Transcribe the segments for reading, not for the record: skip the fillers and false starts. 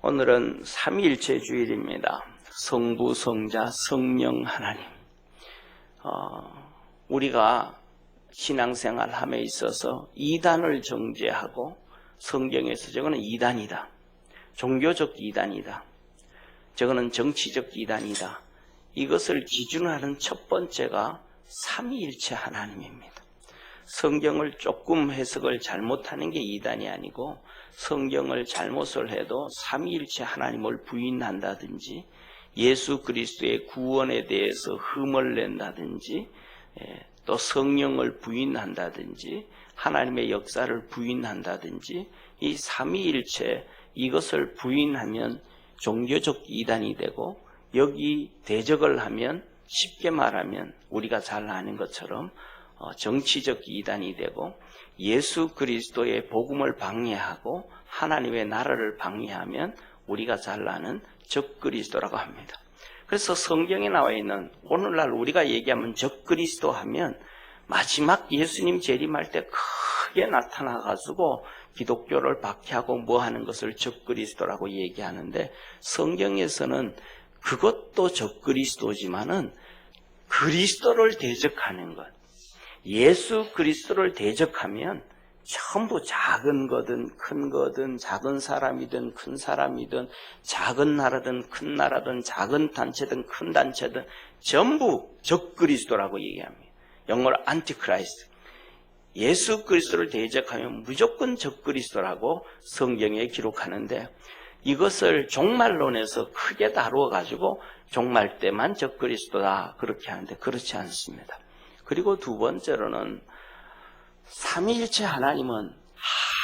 오늘은 삼위일체 주일입니다. 성부, 성자, 성령 하나님. 우리가 신앙생활 함에 있어서 이단을 정죄하고 성경에서 저거는 이단이다. 종교적 이단이다. 저거는 정치적 이단이다. 이것을 기준하는 첫 번째가 삼위일체 하나님입니다. 성경을 조금 해석을 잘못하는 게 이단이 아니고 성경을 잘못을 해도 삼위일체 하나님을 부인한다든지 예수 그리스도의 구원에 대해서 흠을 낸다든지 또 성령을 부인한다든지 하나님의 역사를 부인한다든지 이 삼위일체 이것을 부인하면 종교적 이단이 되고 여기 대적을 하면 쉽게 말하면 우리가 잘 아는 것처럼 정치적 이단이 되고 예수 그리스도의 복음을 방해하고 하나님의 나라를 방해하면 우리가 잘 아는 적그리스도라고 합니다. 그래서 성경에 나와 있는 오늘날 우리가 얘기하면 적그리스도 하면 마지막 예수님 재림할 때 크게 나타나가지고 기독교를 박해하고 뭐 하는 것을 적그리스도라고 얘기하는데 성경에서는 그것도 적그리스도지만은 그리스도를 대적하는 것, 예수 그리스도를 대적하면 전부 작은 거든 큰 거든 작은 사람이든 큰 사람이든 작은 나라든 큰 나라든 작은 단체든 큰 단체든 전부 적그리스도라고 얘기합니다. 영어로 안티크라이스트. 예수 그리스도를 대적하면 무조건 적그리스도라고 성경에 기록하는데 이것을 종말론에서 크게 다루어 가지고 종말 때만 적그리스도다 그렇게 하는데 그렇지 않습니다. 그리고 두 번째로는 삼위일체 하나님은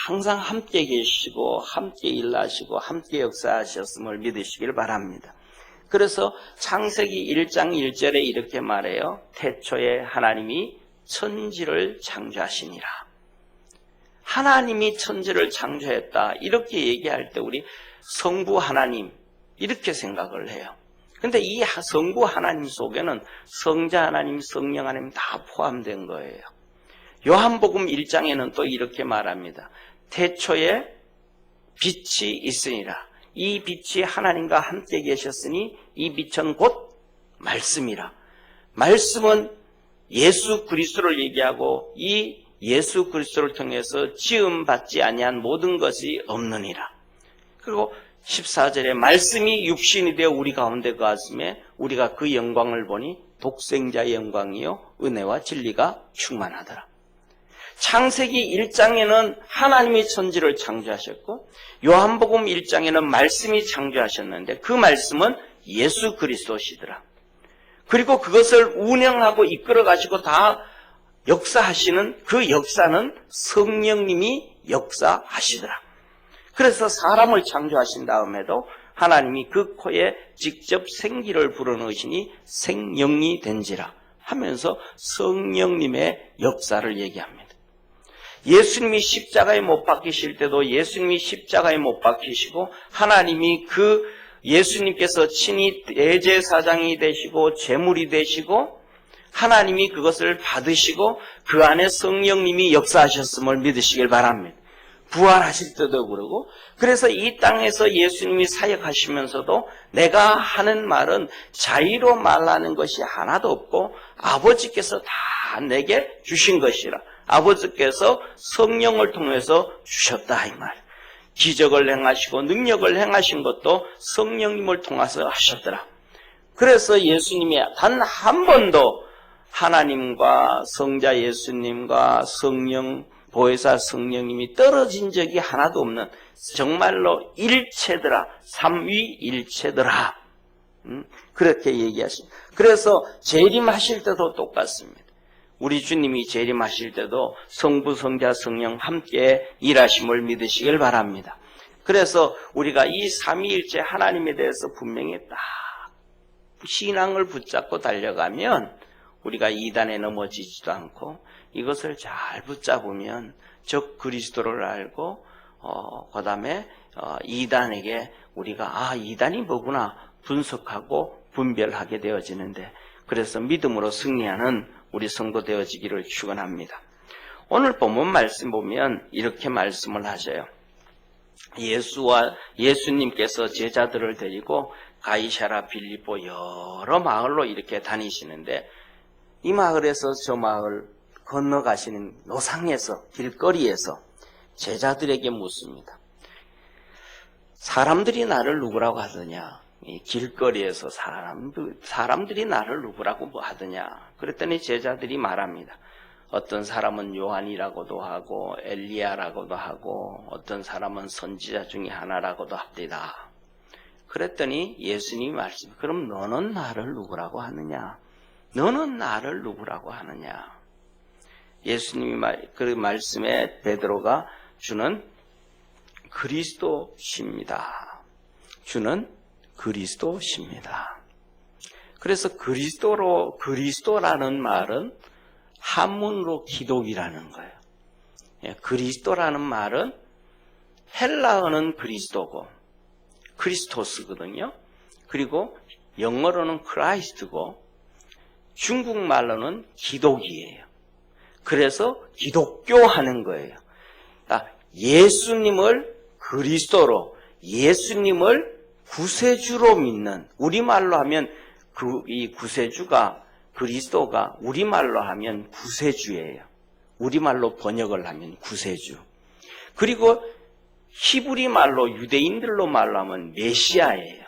항상 함께 계시고 함께 일하시고 함께 역사하셨음을 믿으시길 바랍니다. 그래서 창세기 1장 1절에 이렇게 말해요. 태초에 하나님이 천지를 창조하시니라. 하나님이 천지를 창조했다 이렇게 얘기할 때 우리 성부 하나님 이렇게 생각을 해요. 근데 이 성부 하나님 속에는 성자 하나님, 성령 하나님 다 포함된 거예요. 요한복음 1장에는 또 이렇게 말합니다. 태초에 빛이 있으니라. 이 빛이 하나님과 함께 계셨으니 이 빛은 곧 말씀이라. 말씀은 예수 그리스도를 얘기하고 이 예수 그리스도를 통해서 지음받지 아니한 모든 것이 없느니라. 그리고 14절에 말씀이 육신이 되어 우리 가운데 거하심에 우리가 그 영광을 보니 독생자의 영광이요 은혜와 진리가 충만하더라. 창세기 1장에는 하나님이 천지를 창조하셨고 요한복음 1장에는 말씀이 창조하셨는데 그 말씀은 예수 그리스도시더라. 그리고 그것을 운영하고 이끌어 가시고 다 역사하시는 그 역사는 성령님이 역사하시더라. 그래서 사람을 창조하신 다음에도 하나님이 그 코에 직접 생기를 불어넣으시니 생영이 된지라 하면서 성령님의 역사를 얘기합니다. 예수님이 십자가에 못 박히실 때도 예수님이 십자가에 못 박히시고 하나님이 그 예수님께서 친히 대제사장이 되시고 제물이 되시고 하나님이 그것을 받으시고 그 안에 성령님이 역사하셨음을 믿으시길 바랍니다. 부활하실 때도 그러고 그래서 이 땅에서 예수님이 사역하시면서도 내가 하는 말은 자의로 말하는 것이 하나도 없고 아버지께서 다 내게 주신 것이라. 아버지께서 성령을 통해서 주셨다 이 말. 기적을 행하시고 능력을 행하신 것도 성령님을 통해서 하셨더라. 그래서 예수님이 단 한 번도 하나님과 성자 예수님과 성령 보혜사 성령님이 떨어진 적이 하나도 없는 정말로 일체더라. 삼위일체더라. 그렇게 얘기하십니다. 그래서 재림하실 때도 똑같습니다. 우리 주님이 재림하실 때도 성부, 성자, 성령 함께 일하심을 믿으시길 바랍니다. 그래서 우리가 이 삼위일체 하나님에 대해서 분명히 딱 신앙을 붙잡고 달려가면 우리가 이단에 넘어지지도 않고 이것을 잘 붙잡으면 적 그리스도를 알고 그 다음에 이단에게 우리가 이단이 뭐구나 분석하고 분별하게 되어지는데 그래서 믿음으로 승리하는 우리 성도 되어지기를 축원합니다. 오늘 본문 말씀 보면 이렇게 말씀을 하셔요. 예수님께서 제자들을 데리고 가이사랴 빌립보 여러 마을로 이렇게 다니시는데 이 마을에서 저 마을 건너가시는 노상에서 길거리에서 제자들에게 묻습니다. 사람들이 나를 누구라고 하더냐? 이 길거리에서 사람들이 나를 누구라고 하더냐? 그랬더니 제자들이 말합니다. 어떤 사람은 요한이라고도 하고 엘리야라고도 하고 어떤 사람은 선지자 중에 하나라고도 합니다. 그랬더니 예수님이 말씀, 그럼 너는 나를 누구라고 하느냐? 너는 나를 누구라고 하느냐? 예수님이 그 말씀에 베드로가 주는 그리스도십니다. 주는 그리스도십니다. 그래서 그리스도라는 말은 한문으로 기독이라는 거예요. 그리스도라는 말은 헬라어는 그리스도고 크리스토스거든요. 그리고 영어로는 크라이스트고 중국말로는 기독이에요. 그래서 기독교 하는 거예요. 그러니까 예수님을 그리스도로, 예수님을 구세주로 믿는, 우리말로 하면 이 구세주가, 그리스도가 우리말로 하면 구세주예요. 우리말로 번역을 하면 구세주. 그리고 히브리 말로, 유대인들로 말로 하면 메시아예요.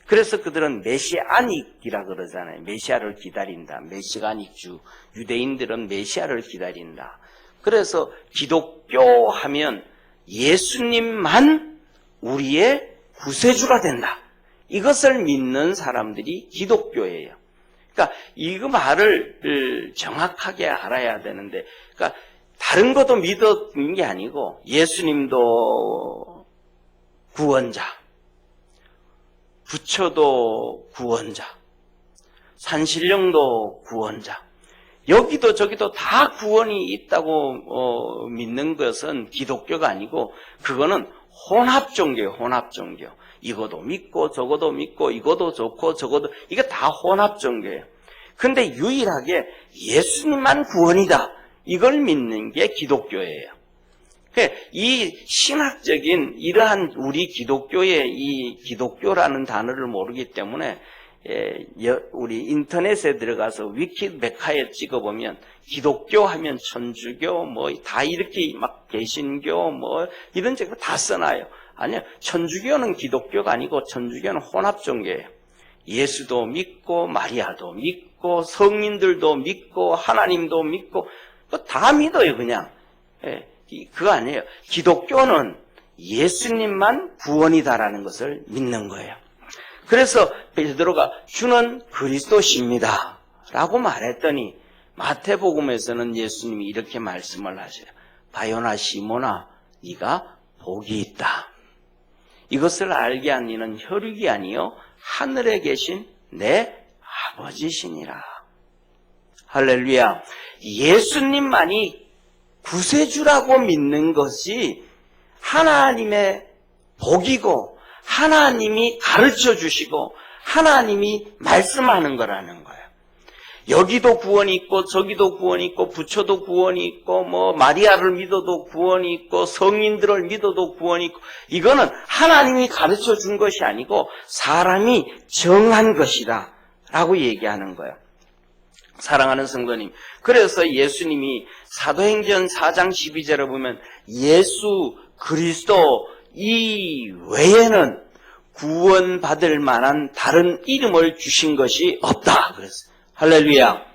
그래서 그들은 메시아닉이라 그러잖아요. 메시아를 기다린다. 메시아닉주. 유대인들은 메시아를 기다린다. 그래서 기독교 하면 예수님만 우리의 구세주가 된다. 이것을 믿는 사람들이 기독교예요. 그러니까 이 말을 정확하게 알아야 되는데, 그러니까 다른 것도 믿는 게 아니고 예수님도 구원자, 부처도 구원자, 산신령도 구원자, 여기도 저기도 다 구원이 있다고 믿는 것은 기독교가 아니고 그거는 혼합종교예요. 혼합종교. 이거도 믿고 저거도 믿고 이거도 좋고 저거도, 이게 다 혼합종교예요. 근데 유일하게 예수님만 구원이다, 이걸 믿는 게 기독교예요. 이 신학적인 이러한 우리 기독교의 이 기독교라는 단어를 모르기 때문에 우리 인터넷에 들어가서 위키백과에 찍어보면 기독교 하면 천주교 뭐 다 이렇게 막 개신교 뭐 이런 거 다 써놔요. 아니요, 천주교는 기독교가 아니고 천주교는 혼합종교예요. 예수도 믿고 마리아도 믿고 성인들도 믿고 하나님도 믿고 다 믿어요. 그냥 그거 아니에요. 기독교는 예수님만 구원이다라는 것을 믿는 거예요. 그래서 베드로가 주는 그리스도십니다 라고 말했더니 마태복음에서는 예수님이 이렇게 말씀을 하셔요. 바요나 시몬아, 네가 복이 있다. 이것을 알게 한 이는 혈육이 아니요 하늘에 계신 내 아버지시니라. 할렐루야. 예수님만이 구세주라고 믿는 것이 하나님의 복이고 하나님이 가르쳐 주시고 하나님이 말씀하는 거라는 거예요. 여기도 구원이 있고 저기도 구원이 있고 부처도 구원이 있고 뭐 마리아를 믿어도 구원이 있고 성인들을 믿어도 구원이 있고, 이거는 하나님이 가르쳐 준 것이 아니고 사람이 정한 것이다 라고 얘기하는 거예요. 사랑하는 성도님, 그래서 예수님이 사도행전 4장 12절에 보면 예수 그리스도 이 외에는 구원받을 만한 다른 이름을 주신 것이 없다 그랬어요. 할렐루야.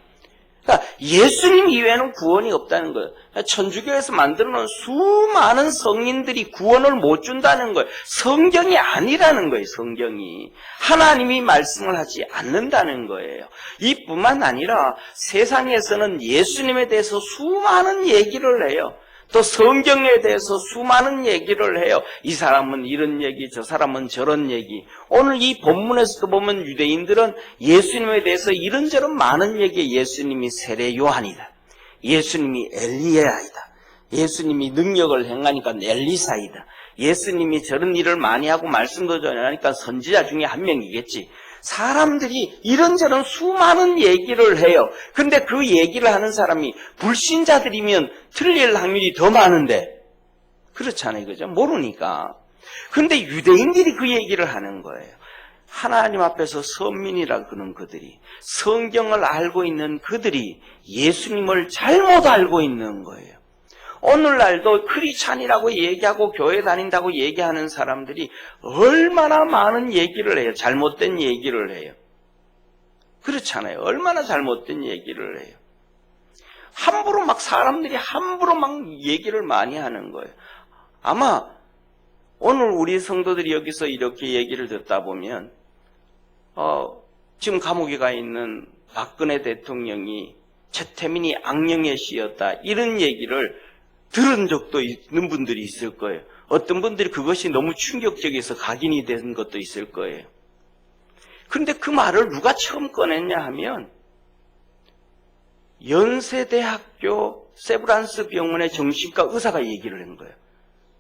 그러니까 예수님 이외에는 구원이 없다는 거예요. 천주교에서 만들어놓은 수많은 성인들이 구원을 못 준다는 거예요. 성경이 아니라는 거예요. 성경이 하나님이 말씀을 하지 않는다는 거예요. 이뿐만 아니라 세상에서는 예수님에 대해서 수많은 얘기를 해요. 또 성경에 대해서 수많은 얘기를 해요. 이 사람은 이런 얘기, 저 사람은 저런 얘기. 오늘 이 본문에서도 보면 유대인들은 예수님에 대해서 이런저런 많은 얘기, 예수님이 세례 요한이다, 예수님이 엘리야이다, 예수님이 능력을 행하니까 엘리사이다, 예수님이 저런 일을 많이 하고 말씀도 전하니까 선지자 중에 한 명이겠지. 사람들이 이런저런 수많은 얘기를 해요. 근데 그 얘기를 하는 사람이 불신자들이면 틀릴 확률이 더 많은데 그렇잖아요. 그죠? 모르니까. 근데 유대인들이 그 얘기를 하는 거예요. 하나님 앞에서 선민이라 그러는 그들이, 성경을 알고 있는 그들이 예수님을 잘못 알고 있는 거예요. 오늘날도 크리스찬이라고 얘기하고 교회 다닌다고 얘기하는 사람들이 얼마나 많은 얘기를 해요. 잘못된 얘기를 해요. 그렇잖아요. 얼마나 잘못된 얘기를 해요. 함부로 막 사람들이 함부로 막 얘기를 많이 하는 거예요. 아마 오늘 우리 성도들이 여기서 이렇게 얘기를 듣다 보면 지금 감옥에 가 있는 박근혜 대통령이 최태민이 악령에 씌였다 이런 얘기를 들은 적도 있는 분들이 있을 거예요. 어떤 분들이 그것이 너무 충격적이어서 각인이 된 것도 있을 거예요. 그런데 그 말을 누가 처음 꺼냈냐 하면 연세대학교 세브란스 병원의 정신과 의사가 얘기를 한 거예요.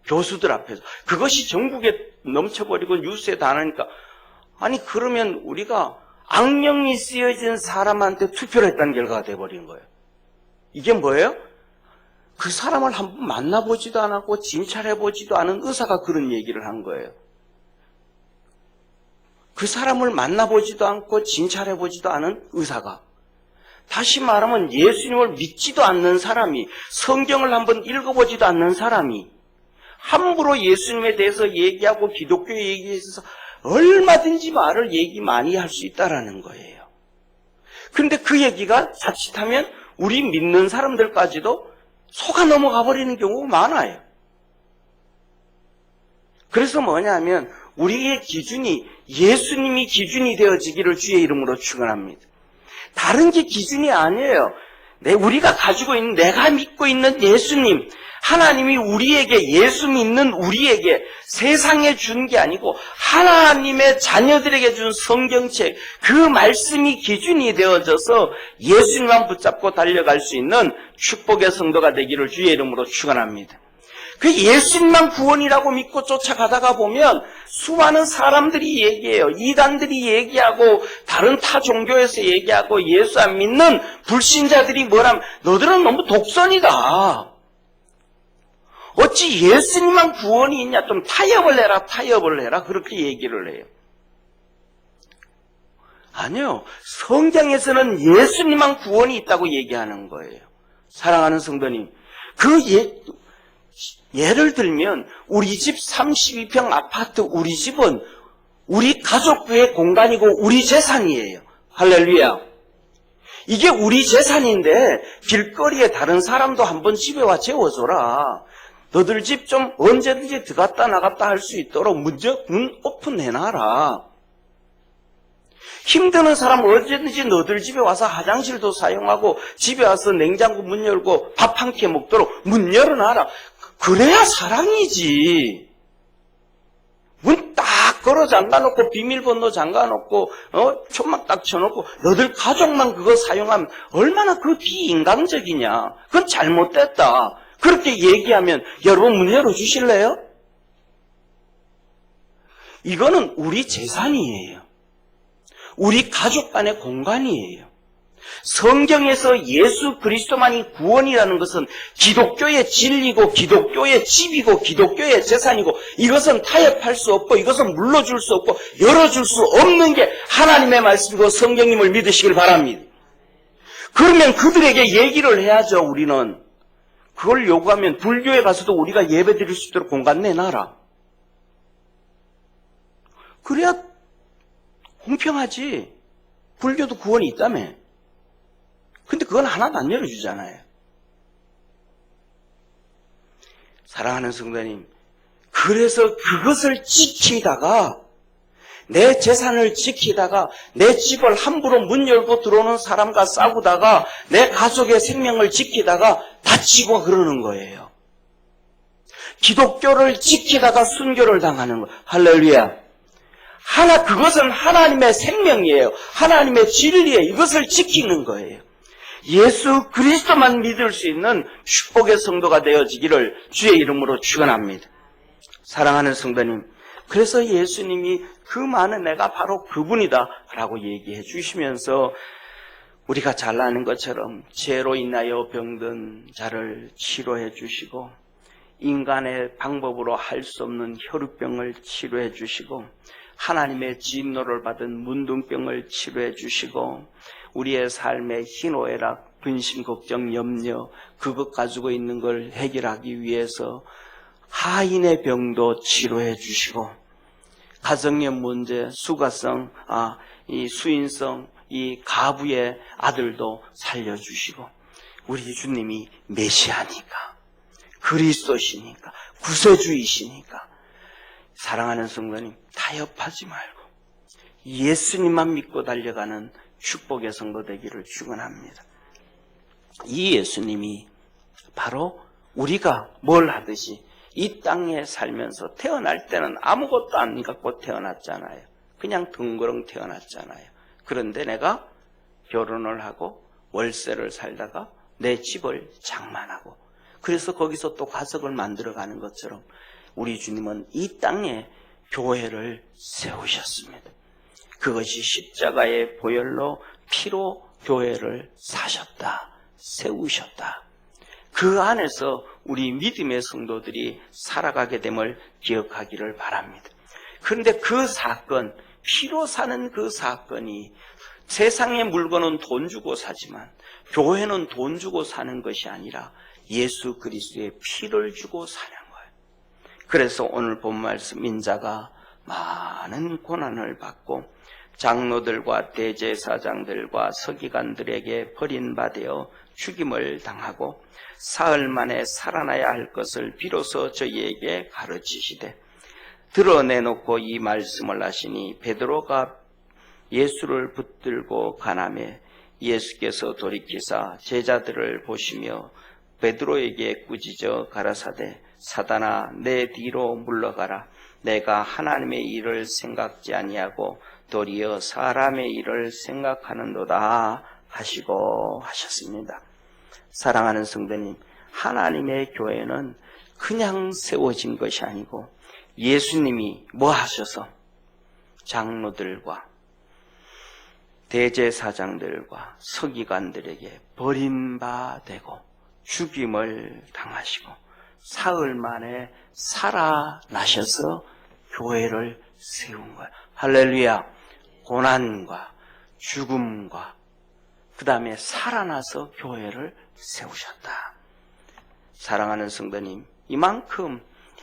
교수들 앞에서. 그것이 전국에 넘쳐버리고 뉴스에 다 나니까 아니 그러면 우리가 악령이 쓰여진 사람한테 투표를 했다는 결과가 돼버린 거예요. 이게 뭐예요? 그 사람을 한번 만나보지도 않았고 진찰해보지도 않은 의사가 그런 얘기를 한 거예요. 그 사람을 만나보지도 않고 진찰해보지도 않은 의사가, 다시 말하면 예수님을 믿지도 않는 사람이, 성경을 한번 읽어보지도 않는 사람이 함부로 예수님에 대해서 얘기하고 기독교에 얘기해서 얼마든지 말을 얘기 많이 할 수 있다라는 거예요. 그런데 그 얘기가 자칫하면 우리 믿는 사람들까지도 속아 넘어가 버리는 경우가 많아요. 그래서 뭐냐면 우리의 기준이 예수님이 기준이 되어지기를 주의 이름으로 축원합니다. 다른 게 기준이 아니에요. 우리가 가지고 있는, 내가 믿고 있는 예수님, 하나님이 우리에게, 예수 믿는 우리에게 세상에 준 게 아니고 하나님의 자녀들에게 준 성경책, 그 말씀이 기준이 되어져서 예수님만 붙잡고 달려갈 수 있는 축복의 성도가 되기를 주의 이름으로 축원합니다. 그 예수님만 구원이라고 믿고 쫓아가다가 보면 수많은 사람들이 얘기해요. 이단들이 얘기하고 다른 타 종교에서 얘기하고 예수 안 믿는 불신자들이 뭐라면 너들은 너무 독선이다. 어찌 예수님만 구원이 있냐? 좀 타협을 해라. 그렇게 얘기를 해요. 아니요. 성경에서는 예수님만 구원이 있다고 얘기하는 거예요. 사랑하는 성도님, 예를 들면 우리 집 32평 아파트, 우리 집은 우리 가족의 공간이고 우리 재산이에요. 할렐루야. 이게 우리 재산인데 길거리에 다른 사람도 한번 집에 와 재워줘라. 너들 집 좀 언제든지 들어갔다 나갔다 할 수 있도록 문 오픈해놔라. 힘드는 사람 언제든지 너들 집에 와서 화장실도 사용하고 집에 와서 냉장고 문 열고 밥 한 끼 먹도록 문 열어놔라. 그래야 사랑이지. 문 딱 걸어 잠가놓고 비밀번호 잠가놓고 촌막 딱 쳐놓고 너들 가족만 그거 사용하면 얼마나 그 비인간적이냐. 그건 잘못됐다. 그렇게 얘기하면 여러분 문 열어주실래요? 이거는 우리 재산이에요. 우리 가족 간의 공간이에요. 성경에서 예수 그리스도만이 구원이라는 것은 기독교의 진리고 기독교의 집이고 기독교의 재산이고 이것은 타협할 수 없고 이것은 물러줄 수 없고 열어줄 수 없는 게 하나님의 말씀이고 성경님을 믿으시길 바랍니다. 그러면 그들에게 얘기를 해야죠. 우리는 그걸 요구하면 불교에 가서도 우리가 예배 드릴 수 있도록 공간 내놔라. 그래야 공평하지. 불교도 구원이 있다며. 근데 그건 하나도 안 열어주잖아요. 사랑하는 성도님, 그래서 그것을 지키다가 내 재산을 지키다가 내 집을 함부로 문 열고 들어오는 사람과 싸우다가 내 가족의 생명을 지키다가 다치고 그러는 거예요. 기독교를 지키다가 순교를 당하는 거예요. 할렐루야. 그것은 하나님의 생명이에요. 하나님의 진리예요. 이것을 지키는 거예요. 예수 그리스도만 믿을 수 있는 축복의 성도가 되어지기를 주의 이름으로 축원합니다. 사랑하는 성도님, 그래서 예수님이 그 많은 내가 바로 그분이다 라고 얘기해 주시면서 우리가 잘 아는 것처럼 죄로 인하여 병든 자를 치료해 주시고 인간의 방법으로 할 수 없는 혈우병을 치료해 주시고 하나님의 진노를 받은 문둥병을 치료해 주시고 우리의 삶의 희노애락, 근심, 걱정, 염려 그것 가지고 있는 걸 해결하기 위해서 하인의 병도 치료해 주시고 가정의 문제, 수가성, 이 수인성, 이 가부의 아들도 살려주시고 우리 주님이 메시아니까 그리스도시니까 구세주이시니까 사랑하는 성도님 타협하지 말고 예수님만 믿고 달려가는 축복의 성도 되기를 축원합니다. 이 예수님이 바로 우리가 뭘 하듯이 이 땅에 살면서 태어날 때는 아무것도 안 갖고 태어났잖아요. 그냥 덩그렁 태어났잖아요. 그런데 내가 결혼을 하고 월세를 살다가 내 집을 장만하고 그래서 거기서 또 가석을 만들어가는 것처럼 우리 주님은 이 땅에 교회를 세우셨습니다. 그것이 십자가의 보혈로 피로 교회를 사셨다, 세우셨다. 그 안에서 우리 믿음의 성도들이 살아가게 됨을 기억하기를 바랍니다. 그런데 그 사건, 피로 사는 그 사건이 세상의 물건은 돈 주고 사지만 교회는 돈 주고 사는 것이 아니라 예수 그리스도의 피를 주고 사는 거예요. 그래서 오늘 본 말씀 인자가 많은 고난을 받고 장로들과 대제사장들과 서기관들에게 버림받아 죽임을 당하고 사흘 만에 살아나야 할 것을 비로소 저희에게 가르치시되 드러내놓고 이 말씀을 하시니 베드로가 예수를 붙들고 가나매 예수께서 돌이키사 제자들을 보시며 베드로에게 꾸짖어 가라사대 사단아 내 뒤로 물러가라 내가 하나님의 일을 생각지 아니하고 도리어 사람의 일을 생각하는도다 하시고 하셨습니다. 사랑하는 성도님, 하나님의 교회는 그냥 세워진 것이 아니고 예수님이 뭐 하셔서 장로들과 대제사장들과 서기관들에게 버림받되고 죽임을 당하시고 사흘 만에 살아나셔서 교회를 세운 거예요. 할렐루야. 고난과 죽음과 그 다음에 살아나서 교회를 세우셨다. 사랑하는 성도님, 이만큼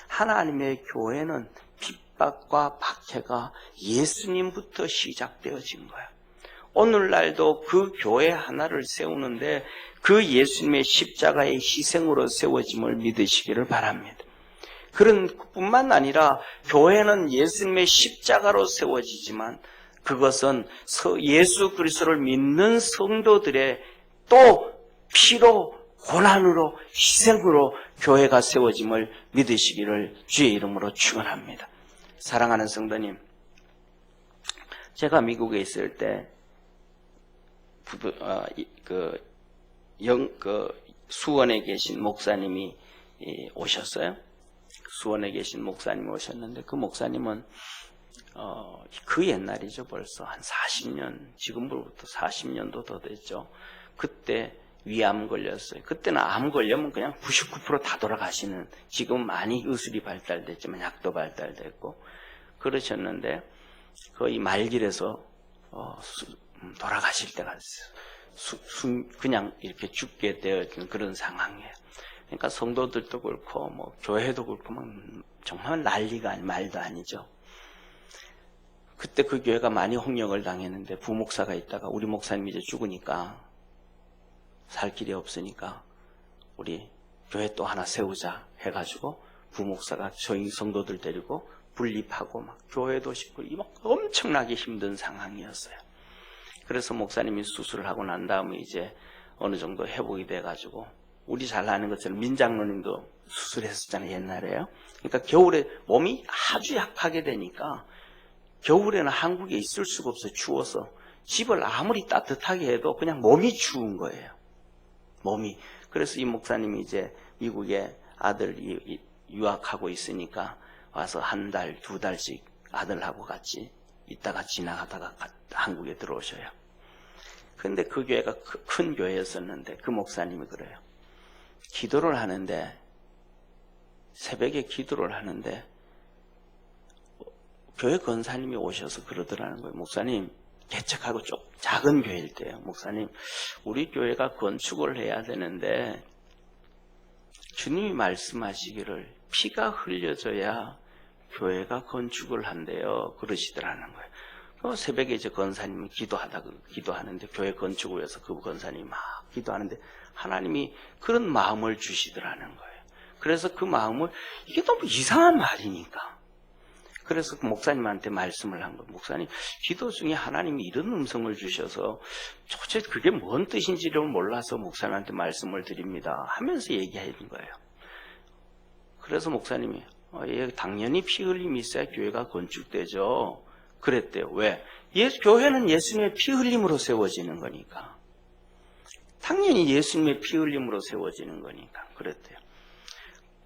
하나님의 교회는 핍박과 박해가 예수님부터 시작되어진 거예요. 오늘날도 그 교회 하나를 세우는데 그 예수님의 십자가의 희생으로 세워짐을 믿으시기를 바랍니다. 그런 뿐만 아니라 교회는 예수님의 십자가로 세워지지만 그것은 예수 그리스도를 믿는 성도들의 또 피로 고난으로 희생으로 교회가 세워짐을 믿으시기를 주의 이름으로 축원합니다. 사랑하는 성도님, 제가 미국에 있을 때 수원에 계신 목사님이 오셨어요. 수원에 계신 목사님이 오셨는데 그 목사님은 그 옛날이죠. 벌써 한 40년, 지금부터 40년도 더 됐죠. 그때 위암 걸렸어요. 그때는 암 걸리면 그냥 99% 다 돌아가시는, 지금 많이 의술이 발달됐지만 약도 발달됐고 그러셨는데 거의 말길에서 돌아가실 때가 그냥 이렇게 죽게 되어진 그런 상황이에요. 그러니까 성도들도 그렇고 뭐 교회도 그렇고 막 정말 난리가 말도 아니죠. 그때 그 교회가 많이 홍역을 당했는데 부목사가 있다가 우리 목사님이 이제 죽으니까 살 길이 없으니까 우리 교회 또 하나 세우자 해가지고 부목사가 저희 성도들 데리고 분립하고 막 교회도 짓고 막 엄청나게 힘든 상황이었어요. 그래서 목사님이 수술을 하고 난 다음에 이제 어느 정도 회복이 돼가지고 우리 잘 아는 것처럼 민장로님도 수술했었잖아요, 옛날에요. 그러니까 겨울에 몸이 아주 약하게 되니까 겨울에는 한국에 있을 수가 없어요. 추워서. 집을 아무리 따뜻하게 해도 그냥 몸이 추운 거예요. 몸이. 그래서 이 목사님이 이제 미국에 아들이 유학하고 있으니까 와서 한 달, 두 달씩 아들하고 같이 있다가 지나가다가 한국에 들어오셔요. 그런데 그 교회가 큰 교회였었는데 그 목사님이 그래요. 기도를 하는데 새벽에 기도를 하는데 교회 권사님이 오셔서 그러더라는 거예요. 목사님, 개척하고 좀 작은 교회일 때요. 목사님, 우리 교회가 건축을 해야 되는데 주님이 말씀하시기를 피가 흘려져야 교회가 건축을 한대요. 그러시더라는 거예요. 새벽에 이제 권사님이 기도하는데 교회 건축을 위해서 그 권사님이 막 기도하는데 하나님이 그런 마음을 주시더라는 거예요. 그래서 그 마음을 이게 너무 이상한 말이니까. 그래서 그 목사님한테 말씀을 한 거예요. 목사님, 기도 중에 하나님이 이런 음성을 주셔서 도대체 그게 뭔 뜻인지를 몰라서 목사님한테 말씀을 드립니다 하면서 얘기하는 거예요. 그래서 목사님이 예, 당연히 피 흘림이 있어야 교회가 건축되죠. 그랬대요. 왜? 교회는 예수님의 피 흘림으로 세워지는 거니까. 당연히 예수님의 피 흘림으로 세워지는 거니까. 그랬대요.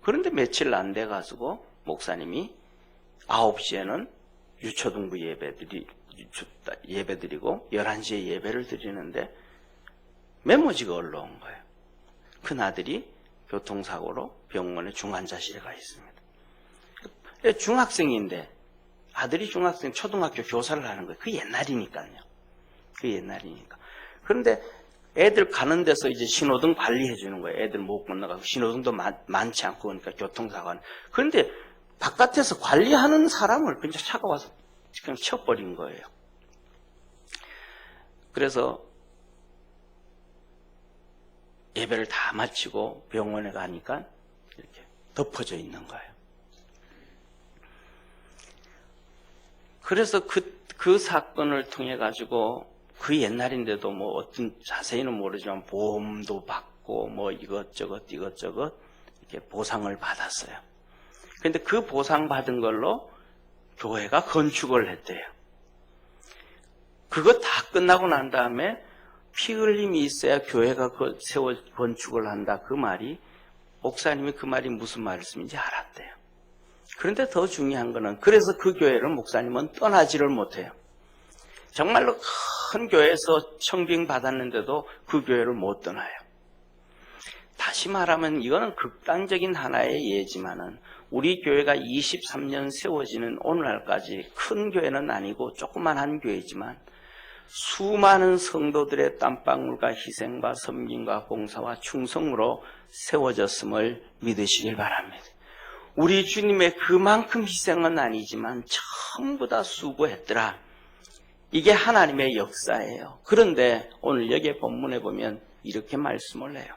그런데 며칠 안 돼가지고 목사님이 9시에는 유초등부 예배드리고 11시에 예배를 드리는데 메모지가 올라온 거예요. 큰아들이 교통사고로 병원에 중환자실에 가 있습니다. 중학생인데 아들이 중학생 초등학교 교사를 하는 거예요. 그 옛날이니까요. 그 옛날이니까. 그런데 애들 가는 데서 이제 신호등 관리해 주는 거예요. 애들 못 건너가고 신호등도 많지 않고 그러니까 교통사고는. 그런데 바깥에서 관리하는 사람을 그냥 차가 와서 그냥 쳐버린 거예요. 그래서 예배를 다 마치고 병원에 가니까 이렇게 덮어져 있는 거예요. 그래서 그 사건을 통해 가지고 그 옛날인데도 뭐 어떤 자세히는 모르지만 보험도 받고 뭐 이것저것 이렇게 보상을 받았어요. 그런데 그 보상 받은 걸로 교회가 건축을 했대요. 그거 다 끝나고 난 다음에 피 흘림이 있어야 교회가 건축을 한다. 그 말이 목사님이 그 말이 무슨 말씀인지 알았대요. 그런데 더 중요한 거는 그래서 그 교회를 목사님은 떠나지를 못해요. 정말로 큰 교회에서 청빙 받았는데도 그 교회를 못 떠나요. 다시 말하면 이거는 극단적인 하나의 예지만은 우리 교회가 23년 세워지는 오늘날까지 큰 교회는 아니고 조그만한 교회지만 수많은 성도들의 땀방울과 희생과 섬김과 봉사와 충성으로 세워졌음을 믿으시길 바랍니다. 우리 주님의 그만큼 희생은 아니지만 전부 다 수고했더라. 이게 하나님의 역사예요. 그런데 오늘 여기 본문에 보면 이렇게 말씀을 해요.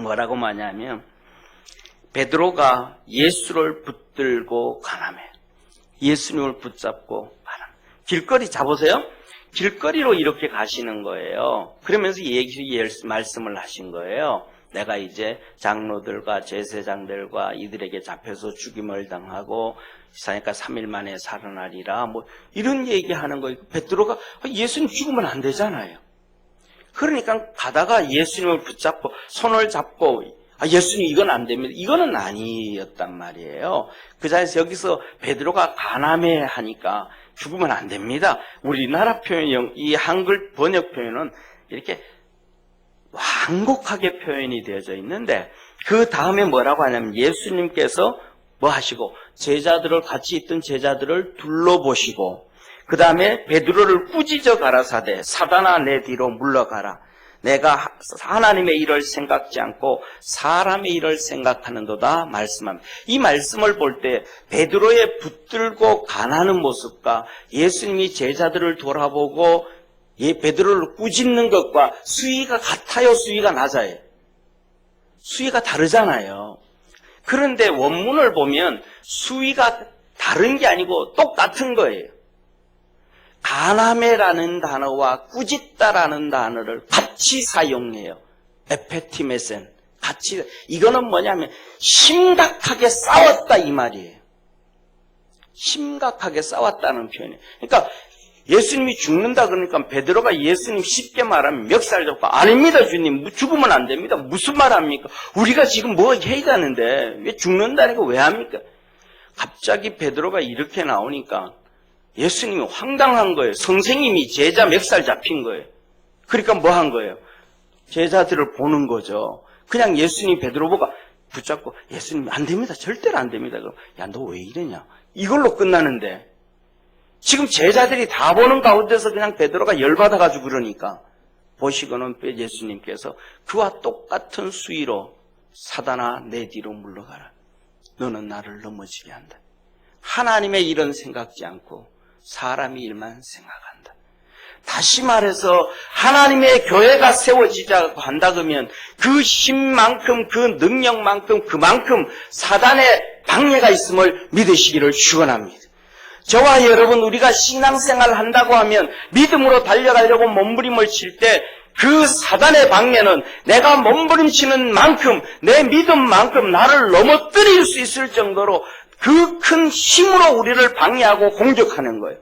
뭐라고 말하냐면 베드로가 예수를 붙들고 가나매 예수님을 붙잡고 가나매 길거리 잡으세요. 길거리로 이렇게 가시는 거예요. 그러면서 말씀을 하신 거예요. 내가 이제 장로들과 제사장들과 이들에게 잡혀서 죽임을 당하고 그러니까 3일 만에 살아나리라 뭐 이런 얘기하는 거예요. 베드로가 예수님 죽으면 안 되잖아요. 그러니까 가다가 예수님을 붙잡고 손을 잡고 예수님 이건 안 됩니다. 이거는 아니었단 말이에요. 그 자리에서 여기서 베드로가 가나매 하니까 죽으면 안 됩니다. 우리나라 표현, 이 한글 번역 표현은 이렇게 완곡하게 표현이 되어져 있는데 그 다음에 뭐라고 하냐면 예수님께서 뭐 하시고 제자들을 같이 있던 제자들을 둘러보시고 그 다음에 베드로를 꾸짖어 가라사대 사단아 내 뒤로 물러가라. 내가 하나님의 일을 생각지 않고 사람의 일을 생각하는도다 말씀합니다. 이 말씀을 볼 때 베드로의 붙들고 가나는 모습과 예수님이 제자들을 돌아보고 베드로를 꾸짖는 것과 수위가 같아요? 수위가 낮아요? 수위가 다르잖아요. 그런데 원문을 보면 수위가 다른 게 아니고 똑같은 거예요. 가나메라는 단어와 꾸짖다라는 단어를 같이 사용해요. 에페티메센. 같이. 이거는 뭐냐면 심각하게 싸웠다 이 말이에요. 심각하게 싸웠다는 표현이에요. 그러니까 예수님이 죽는다 그러니까 베드로가 예수님 쉽게 말하면 멱살 잡고 아닙니다 주님 죽으면 안 됩니다. 무슨 말 합니까? 우리가 지금 뭐 해야 되는데 왜 죽는다니까 왜 합니까? 갑자기 베드로가 이렇게 나오니까 예수님이 황당한 거예요. 선생님이 제자 멱살 잡힌 거예요. 그러니까 뭐 한 거예요? 제자들을 보는 거죠. 그냥 예수님 베드로 보고 붙잡고 예수님 안 됩니다. 절대로 안 됩니다. 그럼 야, 너 왜 이러냐? 이걸로 끝나는데 지금 제자들이 다 보는 가운데서 그냥 베드로가 열받아가지고 그러니까 보시고는 예수님께서 그와 똑같은 수위로 사단아 내 뒤로 물러가라. 너는 나를 넘어지게 한다. 하나님의 일은 생각지 않고 사람의 일만 생각한다. 다시 말해서 하나님의 교회가 세워지자고 한다 그러면 그 힘만큼 그 능력만큼 그만큼 사단의 방해가 있음을 믿으시기를 축원합니다. 저와 여러분 우리가 신앙생활을 한다고 하면 믿음으로 달려가려고 몸부림을 칠 때 그 사단의 방해는 내가 몸부림치는 만큼 내 믿음만큼 나를 넘어뜨릴 수 있을 정도로 그 큰 힘으로 우리를 방해하고 공격하는 거예요.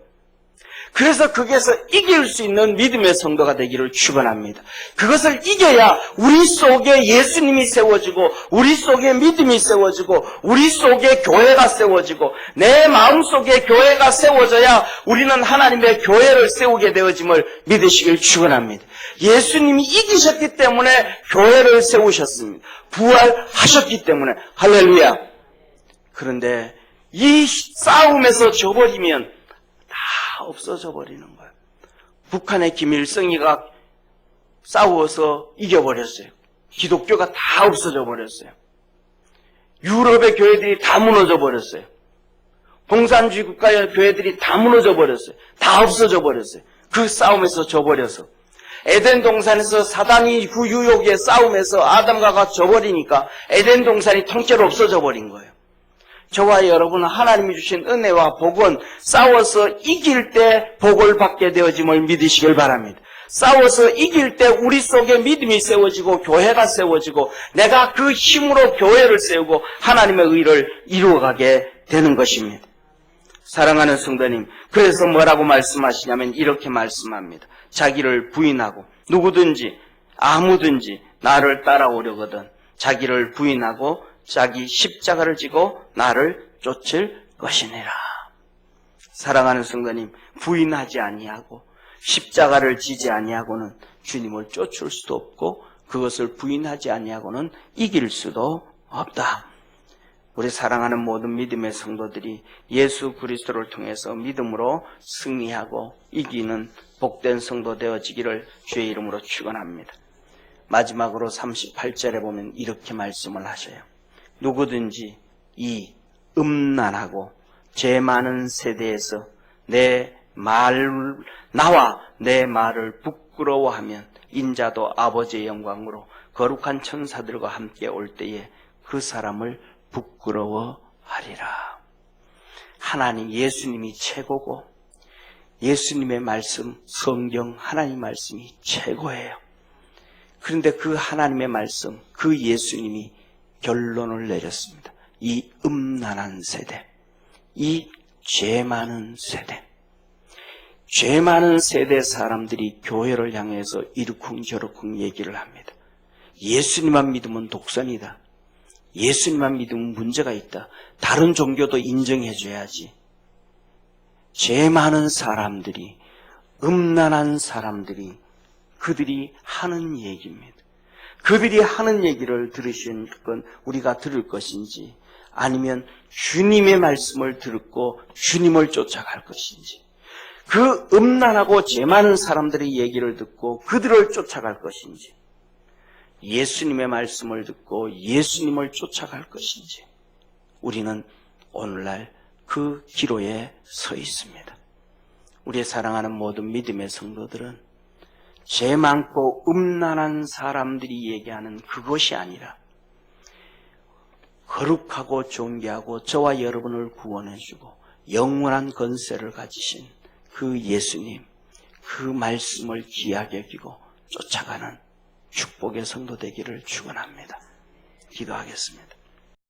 그래서 거기에서 이길 수 있는 믿음의 성도가 되기를 축원합니다. 그것을 이겨야 우리 속에 예수님이 세워지고 우리 속에 믿음이 세워지고 우리 속에 교회가 세워지고 내 마음속에 교회가 세워져야 우리는 하나님의 교회를 세우게 되어짐을 믿으시길 축원합니다. 예수님이 이기셨기 때문에 교회를 세우셨습니다. 부활하셨기 때문에 할렐루야. 그런데 이 싸움에서 져버리면 다 없어져 버리는 거예요. 북한의 김일성이가 싸워서 이겨버렸어요. 기독교가 다 없어져 버렸어요. 유럽의 교회들이 다 무너져 버렸어요. 공산주의 국가의 교회들이 다 무너져 버렸어요. 다 없어져 버렸어요. 그 싸움에서 져버려서. 에덴 동산에서 사단이 그 유혹의 싸움에서 아담과 같이 져버리니까 에덴 동산이 통째로 없어져 버린 거예요. 저와 여러분은 하나님이 주신 은혜와 복은 싸워서 이길 때 복을 받게 되어짐을 믿으시길 바랍니다. 싸워서 이길 때 우리 속에 믿음이 세워지고 교회가 세워지고 내가 그 힘으로 교회를 세우고 하나님의 의를 이루어가게 되는 것입니다. 사랑하는 성도님, 그래서 뭐라고 말씀하시냐면 이렇게 말씀합니다. 자기를 부인하고 누구든지 아무든지 나를 따라오려거든 자기를 부인하고 자기 십자가를 지고 나를 쫓을 것이니라. 사랑하는 성도님, 부인하지 아니하고 십자가를 지지 아니하고는 주님을 쫓을 수도 없고 그것을 부인하지 아니하고는 이길 수도 없다. 우리 사랑하는 모든 믿음의 성도들이 예수 그리스도를 통해서 믿음으로 승리하고 이기는 복된 성도 되어지기를 주의 이름으로 축원합니다. 마지막으로 38절에 보면 이렇게 말씀을 하셔요. 누구든지 이 음란하고 죄 많은 세대에서 나와 내 말을 부끄러워하면 인자도 아버지의 영광으로 거룩한 천사들과 함께 올 때에 그 사람을 부끄러워하리라. 하나님 예수님이 최고고 예수님의 말씀 성경 하나님 말씀이 최고예요. 그런데 그 하나님의 말씀 그 예수님이 결론을 내렸습니다. 이 음란한 세대, 이 죄 많은 세대, 죄 많은 세대 사람들이 교회를 향해서 이러쿵저러쿵 얘기를 합니다. 예수님만 믿으면 독선이다. 예수님만 믿으면 문제가 있다. 다른 종교도 인정해줘야지. 죄 많은 사람들이, 음란한 사람들이 그들이 하는 얘기입니다. 그들이 하는 얘기를 들으신 건 우리가 들을 것인지 아니면 주님의 말씀을 듣고 주님을 쫓아갈 것인지 그 음란하고 죄 많은 사람들의 얘기를 듣고 그들을 쫓아갈 것인지 예수님의 말씀을 듣고 예수님을 쫓아갈 것인지 우리는 오늘날 그 기로에 서 있습니다. 우리의 사랑하는 모든 믿음의 성도들은 죄 많고 음란한 사람들이 얘기하는 그것이 아니라 거룩하고 존귀하고 저와 여러분을 구원해주고 영원한 권세를 가지신 그 예수님, 그 말씀을 귀하게 여기고 쫓아가는 축복의 성도 되기를 축원합니다. 기도하겠습니다.